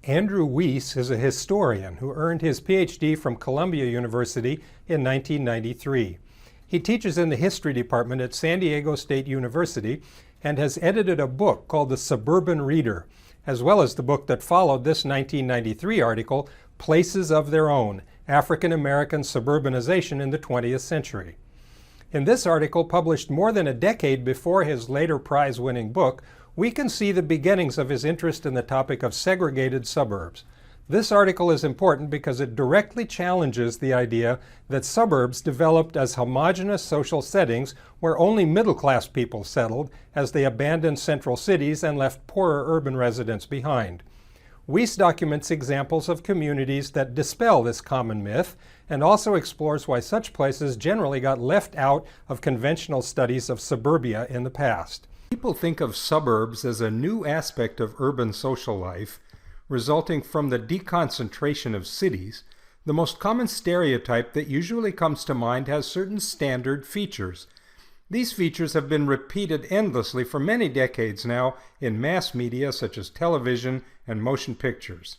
Andrew Wiese is a historian who earned his PhD from Columbia University in 1993. He teaches in the history department at San Diego State University and has edited a book called The Suburban Reader, as well as the book that followed this 1993 article, Places of Their Own, African American Suburbanization in the 20th Century. In this article, published more than a decade before his later prize-winning book, we can see the beginnings of his interest in the topic of segregated suburbs. This article is important because it directly challenges the idea that suburbs developed as homogeneous social settings where only middle-class people settled as they abandoned central cities and left poorer urban residents behind. Wiese documents examples of communities that dispel this common myth and also explores why such places generally got left out of conventional studies of suburbia in the past. People think of suburbs as a new aspect of urban social life, resulting from the deconcentration of cities. The most common stereotype that usually comes to mind has certain standard features. These features have been repeated endlessly for many decades now in mass media such as television and motion pictures.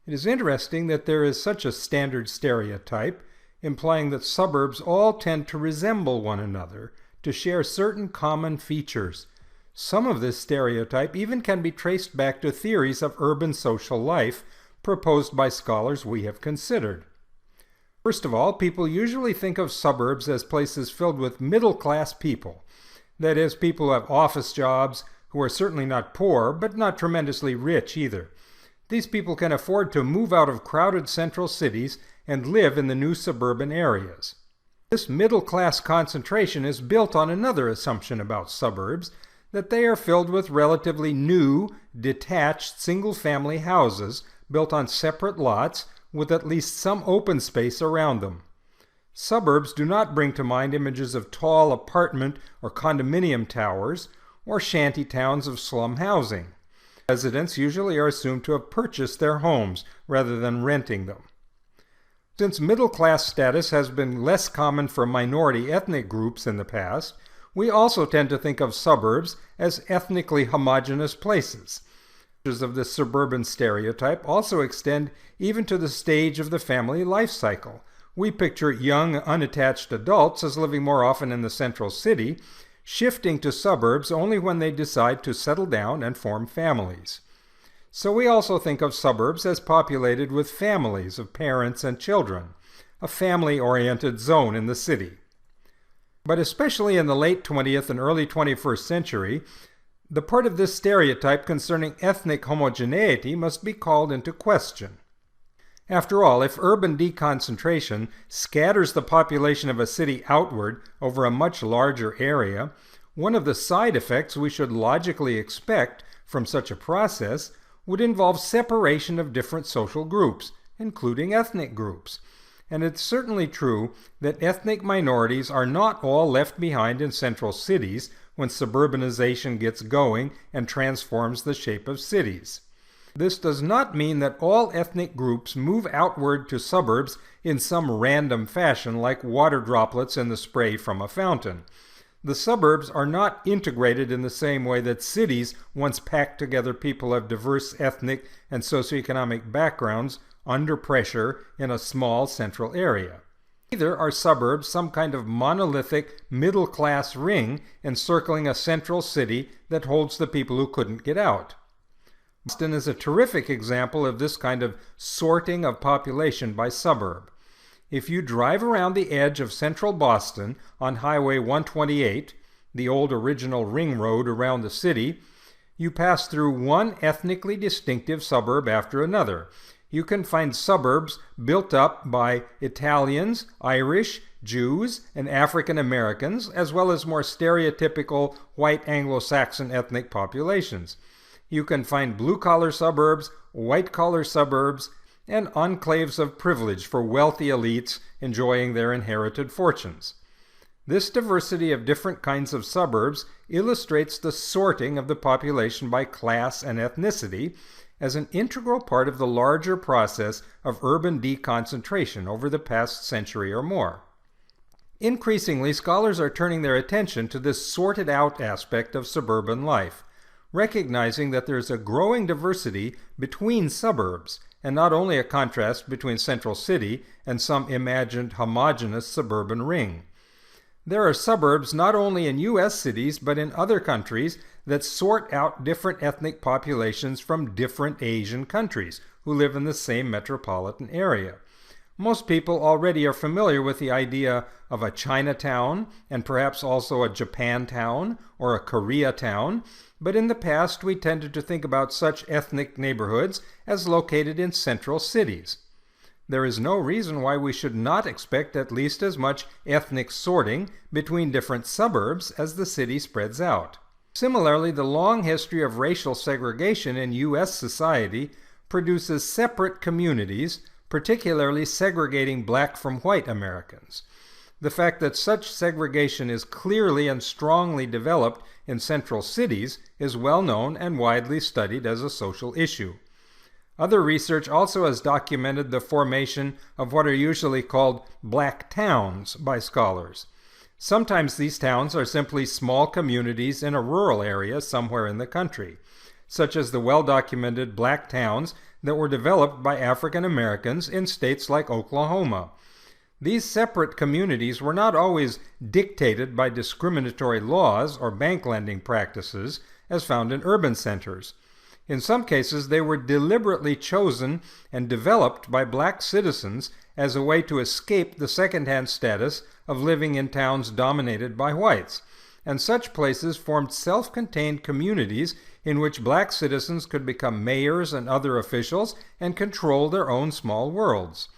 It is interesting that there is such a standard stereotype, implying that suburbs all tend to resemble one another, to share certain common features. Some of this stereotype even can be traced back to theories of urban social life proposed by scholars we have considered. First of all, people usually think of suburbs as places filled with middle-class people. That is, people who have office jobs, who are certainly not poor, but not tremendously rich either. These people can afford to move out of crowded central cities and live in the new suburban areas. This middle-class concentration is built on another assumption about suburbs, that they are filled with relatively new, detached, single-family houses built on separate lots with at least some open space around them. Suburbs do not bring to mind images of tall apartment or condominium towers or shanty towns of slum housing. Residents usually are assumed to have purchased their homes rather than renting them. Since middle-class status has been less common for minority ethnic groups in the past, we also tend to think of suburbs as ethnically homogeneous places. Features of this suburban stereotype also extend even to the stage of the family life cycle. We picture young, unattached adults as living more often in the central city, shifting to suburbs only when they decide to settle down and form families. So we also think of suburbs as populated with families of parents and children, a family-oriented zone in the city. But especially in the late 20th and early 21st century, the part of this stereotype concerning ethnic homogeneity must be called into question. After all, if urban deconcentration scatters the population of a city outward over a much larger area, one of the side effects we should logically expect from such a process would involve separation of different social groups, including ethnic groups. And it's certainly true that ethnic minorities are not all left behind in central cities when suburbanization gets going and transforms the shape of cities. This does not mean that all ethnic groups move outward to suburbs in some random fashion like water droplets in the spray from a fountain. The suburbs are not integrated in the same way that cities once packed together people of diverse ethnic and socioeconomic backgrounds under pressure in a small central area. Neither are suburbs some kind of monolithic middle-class ring encircling a central city that holds the people who couldn't get out. Boston is a terrific example of this kind of sorting of population by suburb. If you drive around the edge of central Boston on Highway 128, the old original ring road around the city, you pass through one ethnically distinctive suburb after another. You can find suburbs built up by Italians, Irish, Jews, and African Americans, as well as more stereotypical white Anglo-Saxon ethnic populations. You can find blue-collar suburbs, white-collar suburbs, and enclaves of privilege for wealthy elites enjoying their inherited fortunes. This diversity of different kinds of suburbs illustrates the sorting of the population by class and ethnicity as an integral part of the larger process of urban deconcentration over the past century or more. Increasingly, scholars are turning their attention to this sorted-out aspect of suburban life. recognizing that there is a growing diversity between suburbs, and not only a contrast between Central City and some imagined homogeneous suburban ring. There are suburbs not only in U.S. cities but in other countries that sort out different ethnic populations from different Asian countries who live in the same metropolitan area. Most people already are familiar with the idea of a Chinatown and perhaps also a Japantown or a Koreatown, but in the past we tended to think about such ethnic neighborhoods as located in central cities. There is no reason why we should not expect at least as much ethnic sorting between different suburbs as the city spreads out. Similarly, the long history of racial segregation in U.S. society produces separate communities, particularly segregating black from white Americans. The fact that such segregation is clearly and strongly developed in central cities is well known and widely studied as a social issue. Other research also has documented the formation of what are usually called black towns by scholars. Sometimes these towns are simply small communities in a rural area somewhere in the country, such as the well-documented black towns that were developed by African Americans in states like Oklahoma. These separate communities were not always dictated by discriminatory laws or bank lending practices as found in urban centers. In some cases, they were deliberately chosen and developed by black citizens as a way to escape the second-hand status of living in towns dominated by whites, and such places formed self-contained communities in which black citizens could become mayors and other officials and control their own small worlds.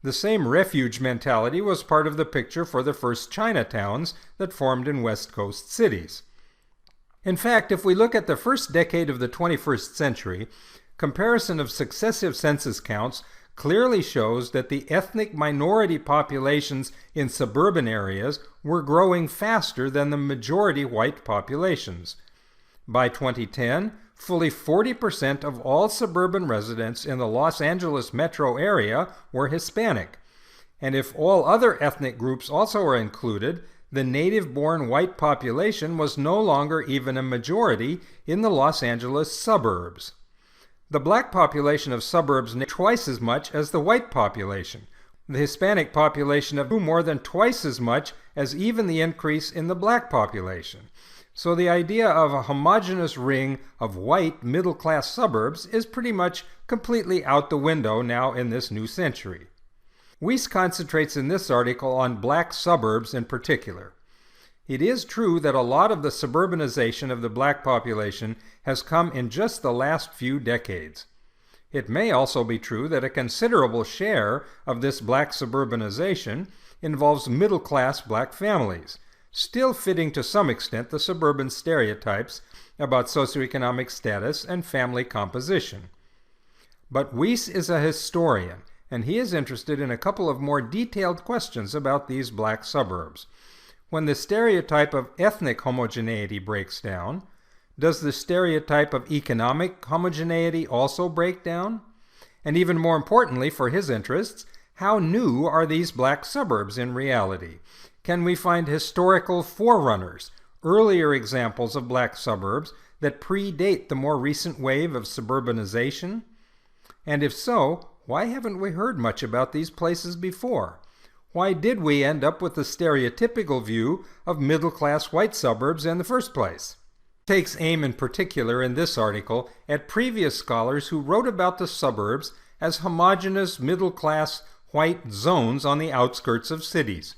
The same refuge mentality was part of the picture for the first Chinatowns that formed in West Coast cities. In fact, if we look at the first decade of the 21st century, comparison of successive census counts clearly shows that the ethnic minority populations in suburban areas were growing faster than the majority white populations. By 2010, fully 40% of all suburban residents in the Los Angeles metro area were Hispanic. And if all other ethnic groups also are included, the native-born white population was no longer even a majority in the Los Angeles suburbs. The black population of suburbs twice as much as the white population. The Hispanic population grew more than twice as much as even the increase in the black population. So the idea of a homogeneous ring of white middle-class suburbs is pretty much completely out the window now in this new century. Wiese concentrates in this article on black suburbs in particular. It is true that a lot of the suburbanization of the black population has come in just the last few decades. It may also be true that a considerable share of this black suburbanization involves middle-class black families, still fitting to some extent the suburban stereotypes about socioeconomic status and family composition. But Wiese is a historian, and he is interested in a couple of more detailed questions about these black suburbs. When the stereotype of ethnic homogeneity breaks down, does the stereotype of economic homogeneity also break down? And even more importantly for his interests, how new are these black suburbs in reality? Can we find historical forerunners, earlier examples of black suburbs that predate the more recent wave of suburbanization? And if so, why haven't we heard much about these places before? Why did we end up with the stereotypical view of middle-class white suburbs in the first place? It takes aim in particular in this article at previous scholars who wrote about the suburbs as homogeneous middle-class white zones on the outskirts of cities.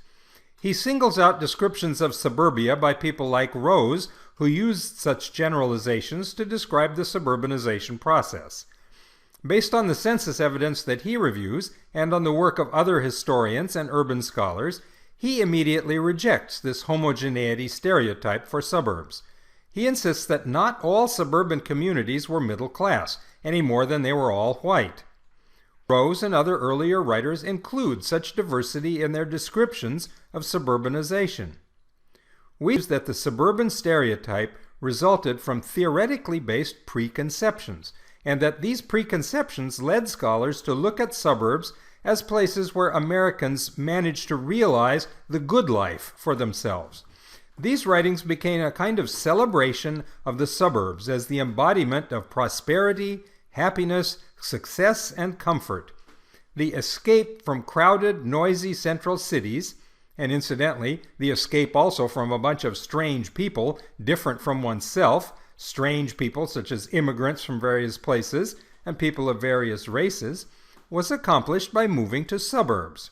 He singles out descriptions of suburbia by people like Rose, who used such generalizations to describe the suburbanization process. Based on the census evidence that he reviews, and on the work of other historians and urban scholars, he immediately rejects this homogeneity stereotype for suburbs. He insists that not all suburban communities were middle class, any more than they were all white. Rose and other earlier writers include such diversity in their descriptions of suburbanization. We use that the suburban stereotype resulted from theoretically based preconceptions, and that these preconceptions led scholars to look at suburbs as places where Americans managed to realize the good life for themselves. These writings became a kind of celebration of the suburbs as the embodiment of prosperity, happiness, success, and comfort. The escape from crowded, noisy central cities, and incidentally, the escape also from a bunch of strange people different from oneself, strange people such as immigrants from various places and people of various races, was accomplished by moving to suburbs.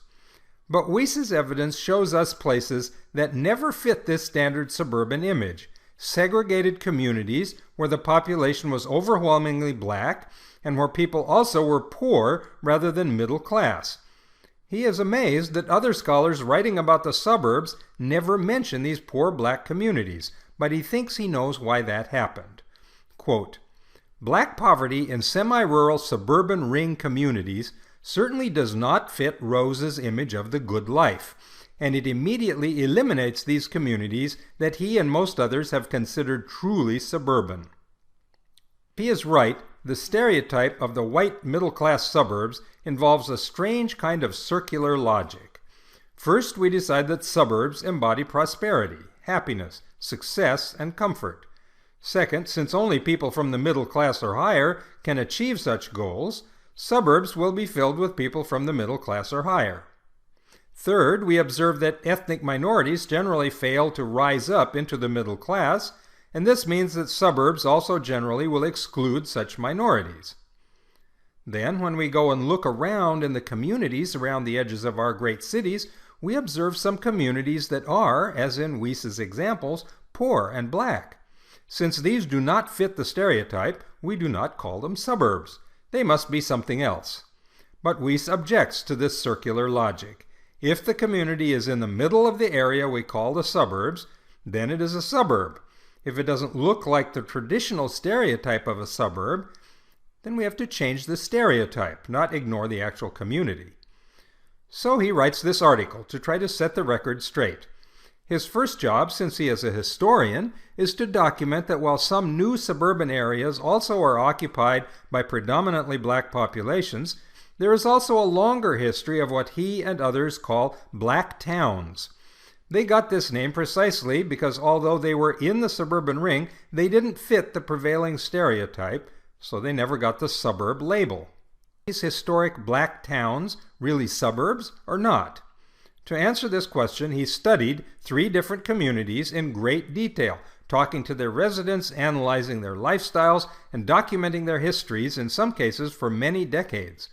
But Wiese's evidence shows us places that never fit this standard suburban image, segregated communities where the population was overwhelmingly black and where people also were poor rather than middle class. He is amazed that other scholars writing about the suburbs never mention these poor black communities, but he thinks he knows why that happened. Quote, "Black poverty in semi-rural suburban ring communities certainly does not fit Rose's image of the good life, and it immediately eliminates these communities that he and most others have considered truly suburban." He is right. The stereotype of the white middle-class suburbs involves a strange kind of circular logic. First, we decide that suburbs embody prosperity, happiness, success, and comfort. Second, since only people from the middle class or higher can achieve such goals, suburbs will be filled with people from the middle class or higher. Third, we observe that ethnic minorities generally fail to rise up into the middle class, and this means that suburbs also generally will exclude such minorities. Then, when we go and look around in the communities around the edges of our great cities, we observe some communities that are, as in Wiese's examples, poor and black. Since these do not fit the stereotype, we do not call them suburbs. They must be something else. But Wiese objects to this circular logic. If the community is in the middle of the area we call the suburbs, then it is a suburb. If it doesn't look like the traditional stereotype of a suburb, then we have to change the stereotype, not ignore the actual community. So he writes this article to try to set the record straight. His first job, since he is a historian, is to document that while some new suburban areas also are occupied by predominantly black populations, there is also a longer history of what he and others call black towns. They got this name precisely because although they were in the suburban ring, they didn't fit the prevailing stereotype, so they never got the suburb label. Are these historic black towns really suburbs or not? To answer this question, he studied 3 different communities in great detail, talking to their residents, analyzing their lifestyles, and documenting their histories, in some cases for many decades.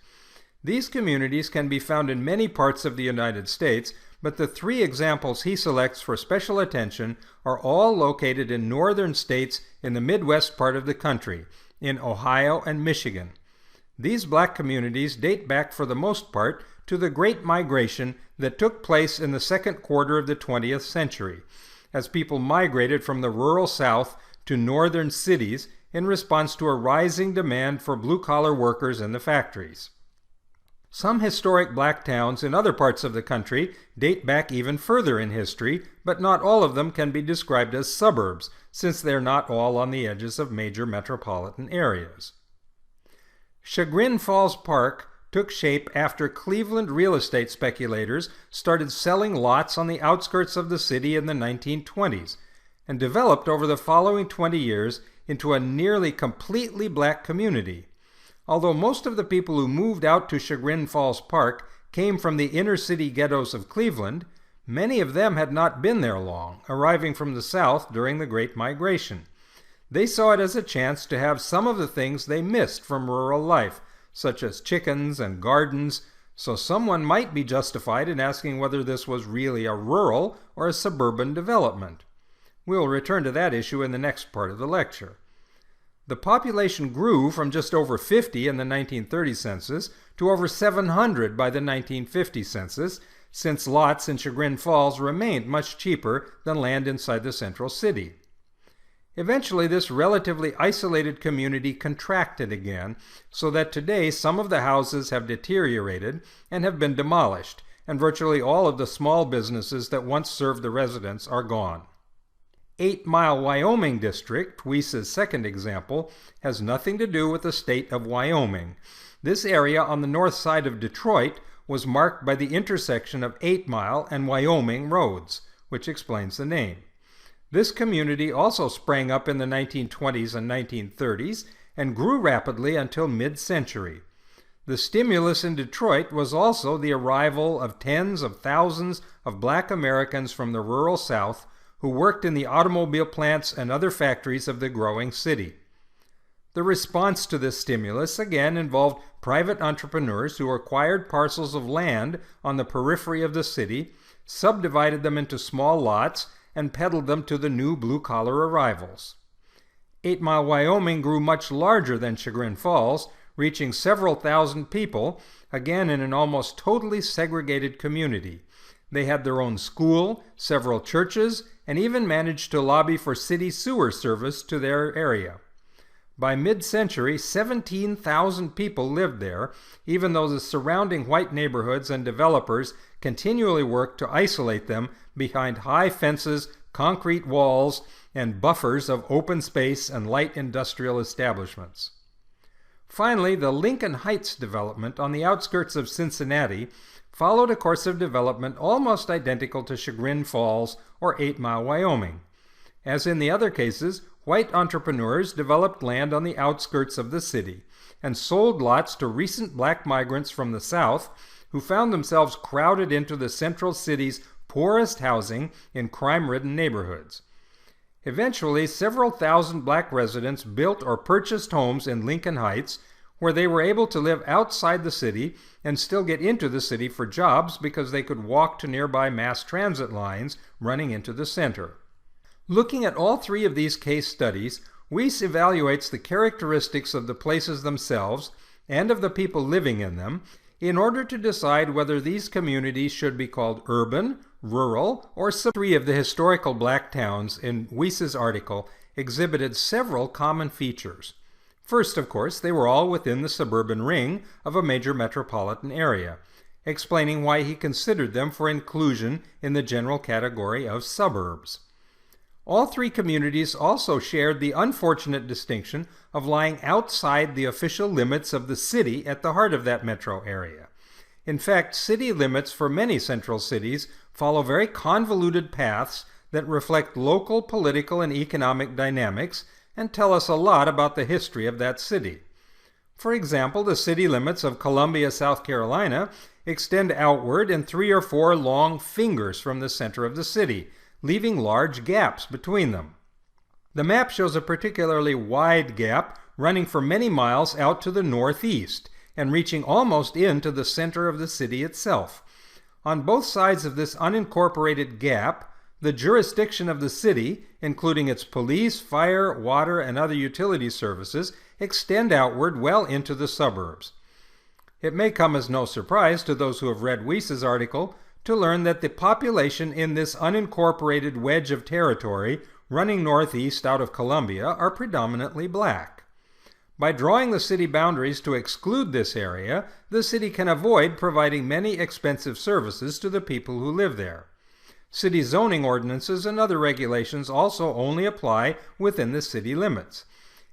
These communities can be found in many parts of the United States, but the 3 examples he selects for special attention are all located in northern states in the Midwest part of the country, in Ohio and Michigan. These black communities date back for the most part to the Great Migration that took place in the second quarter of the 20th century, as people migrated from the rural South to northern cities in response to a rising demand for blue-collar workers in the factories. Some historic black towns in other parts of the country date back even further in history, but not all of them can be described as suburbs, since they're not all on the edges of major metropolitan areas. Chagrin Falls Park took shape after Cleveland real estate speculators started selling lots on the outskirts of the city in the 1920s, and developed over the following 20 years into a nearly completely black community. Although most of the people who moved out to Chagrin Falls Park came from the inner-city ghettos of Cleveland, many of them had not been there long, arriving from the South during the Great Migration. They saw it as a chance to have some of the things they missed from rural life, such as chickens and gardens, so someone might be justified in asking whether this was really a rural or a suburban development. We'll return to that issue in the next part of the lecture. The population grew from just over 50 in the 1930 census to over 700 by the 1950 census, since lots in Chagrin Falls remained much cheaper than land inside the central city. Eventually, this relatively isolated community contracted again, so that today some of the houses have deteriorated and have been demolished, and virtually all of the small businesses that once served the residents are gone. 8 Mile Wyoming District, Wiese's second example, has nothing to do with the state of Wyoming. This area on the north side of Detroit was marked by the intersection of 8 Mile and Wyoming roads, which explains the name. This community also sprang up in the 1920s and 1930s and grew rapidly until mid-century. The stimulus in Detroit was also the arrival of tens of thousands of black Americans from the rural South who worked in the automobile plants and other factories of the growing city. The response to this stimulus again involved private entrepreneurs who acquired parcels of land on the periphery of the city, subdivided them into small lots, and peddled them to the new blue-collar arrivals. 8 Mile, Wyoming grew much larger than Chagrin Falls, reaching several thousand people, again in an almost totally segregated community. They had their own school, several churches, and even managed to lobby for city sewer service to their area. By mid-century, 17,000 people lived there, even though the surrounding white neighborhoods and developers continually worked to isolate them behind high fences, concrete walls, and buffers of open space and light industrial establishments. Finally, the Lincoln Heights development on the outskirts of Cincinnati followed a course of development almost identical to Chagrin Falls or 8 Mile, Wyoming. As in the other cases, white entrepreneurs developed land on the outskirts of the city and sold lots to recent black migrants from the South who found themselves crowded into the central city's poorest housing in crime-ridden neighborhoods. Eventually, several thousand black residents built or purchased homes in Lincoln Heights where they were able to live outside the city and still get into the city for jobs because they could walk to nearby mass transit lines running into the center. Looking at all three of these case studies, Wiese evaluates the characteristics of the places themselves and of the people living in them in order to decide whether these communities should be called urban, rural, or suburban. 3 of the historical black towns in Wiese's article exhibited several common features. First, of course, they were all within the suburban ring of a major metropolitan area, explaining why he considered them for inclusion in the general category of suburbs. All 3 communities also shared the unfortunate distinction of lying outside the official limits of the city at the heart of that metro area. In fact, city limits for many central cities follow very convoluted paths that reflect local political and economic dynamics and tell us a lot about the history of that city. For example, the city limits of Columbia, South Carolina extend outward in 3 or 4 long fingers from the center of the city, leaving large gaps between them. The map shows a particularly wide gap running for many miles out to the northeast and reaching almost into the center of the city itself. On both sides of this unincorporated gap, the jurisdiction of the city, including its police, fire, water, and other utility services, extend outward well into the suburbs. It may come as no surprise to those who have read Wiese's article to learn that the population in this unincorporated wedge of territory running northeast out of Columbia are predominantly black. By drawing the city boundaries to exclude this area, the city can avoid providing many expensive services to the people who live there. City zoning ordinances and other regulations also only apply within the city limits.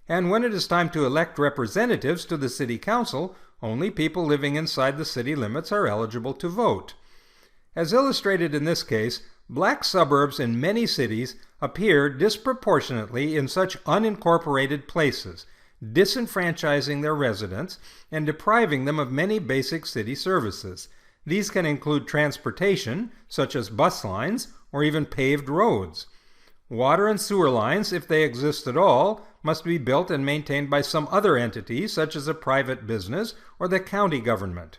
And when it is time to elect representatives to the city council, only people living inside the city limits are eligible to vote. As illustrated in this case, black suburbs in many cities appear disproportionately in such unincorporated places, disenfranchising their residents and depriving them of many basic city services. These can include transportation, such as bus lines, or even paved roads. Water and sewer lines, if they exist at all, must be built and maintained by some other entity, such as a private business or the county government.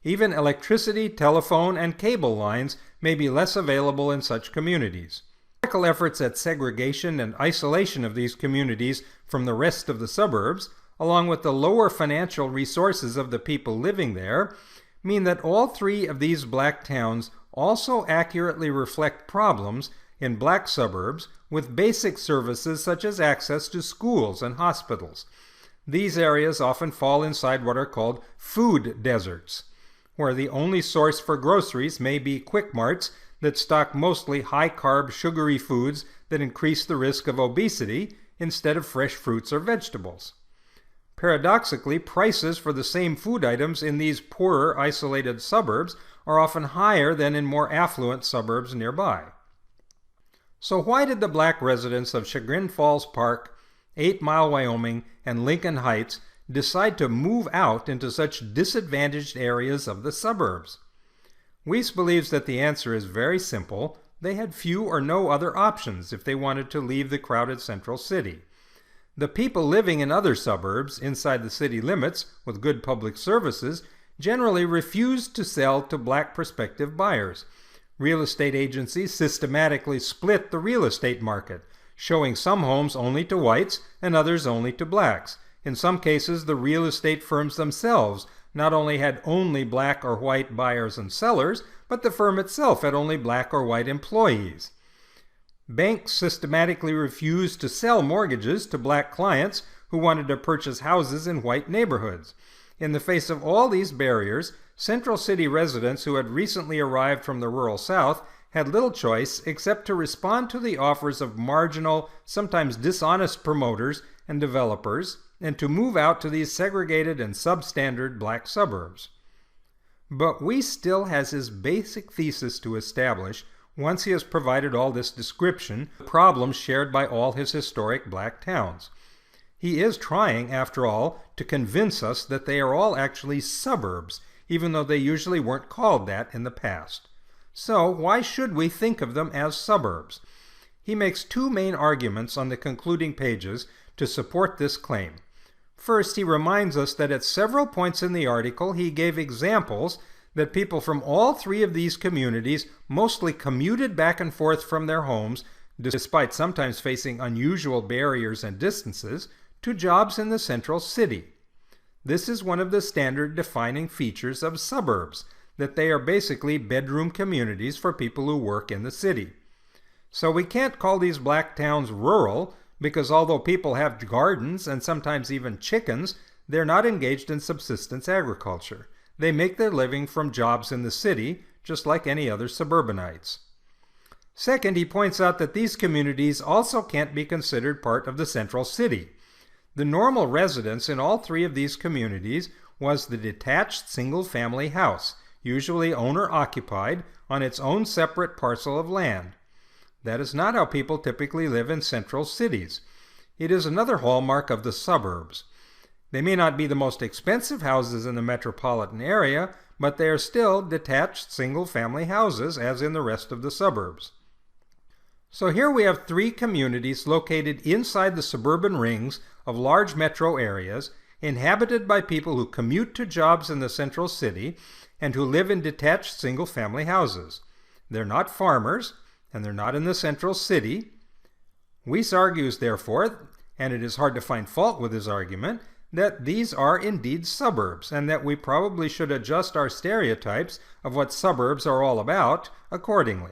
Even electricity, telephone, and cable lines may be less available in such communities. Radical efforts at segregation and isolation of these communities from the rest of the suburbs, along with the lower financial resources of the people living there, mean that all 3 of these black towns also accurately reflect problems in black suburbs with basic services such as access to schools and hospitals. These areas often fall inside what are called food deserts, where the only source for groceries may be quick marts that stock mostly high-carb, sugary foods that increase the risk of obesity instead of fresh fruits or vegetables. Paradoxically, prices for the same food items in these poorer, isolated suburbs are often higher than in more affluent suburbs nearby. So why did the black residents of Chagrin Falls Park, 8 Mile, Wyoming, and Lincoln Heights decide to move out into such disadvantaged areas of the suburbs? Wiese believes that the answer is very simple. They had few or no other options if they wanted to leave the crowded central city. The people living in other suburbs inside the city limits with good public services generally refused to sell to black prospective buyers. Real estate agencies systematically split the real estate market, showing some homes only to whites and others only to blacks. In some cases, the real estate firms themselves not only had only black or white buyers and sellers, but the firm itself had only black or white employees. Banks systematically refused to sell mortgages to black clients who wanted to purchase houses in white neighborhoods. In the face of all these barriers, Central City residents who had recently arrived from the rural South had little choice except to respond to the offers of marginal, sometimes dishonest promoters and developers, and to move out to these segregated and substandard black suburbs. But Wiese still has his basic thesis to establish once he has provided all this description of problems shared by all his historic black towns. He is trying, after all, to convince us that they are all actually suburbs, even though they usually weren't called that in the past. So why should we think of them as suburbs? He makes two main arguments on the concluding pages to support this claim. First, he reminds us that at several points in the article he gave examples that people from all three of these communities mostly commuted back and forth from their homes, despite sometimes facing unusual barriers and distances, to jobs in the central city. This is one of the standard defining features of suburbs, that they are basically bedroom communities for people who work in the city. So we can't call these black towns rural, because although people have gardens and sometimes even chickens, they're not engaged in subsistence agriculture. They make their living from jobs in the city, just like any other suburbanites. Second, he points out that these communities also can't be considered part of the central city. The normal residence in all three of these communities was the detached single-family house, usually owner-occupied, on its own separate parcel of land. That is not how people typically live in central cities. It is another hallmark of the suburbs. They may not be the most expensive houses in the metropolitan area, but they are still detached single-family houses, as in the rest of the suburbs. So here we have three communities located inside the suburban rings of large metro areas, inhabited by people who commute to jobs in the central city and who live in detached single-family houses. They're not farmers, and they're not in the central city. Wiese argues, therefore, and it is hard to find fault with his argument, that these are indeed suburbs, and that we probably should adjust our stereotypes of what suburbs are all about accordingly.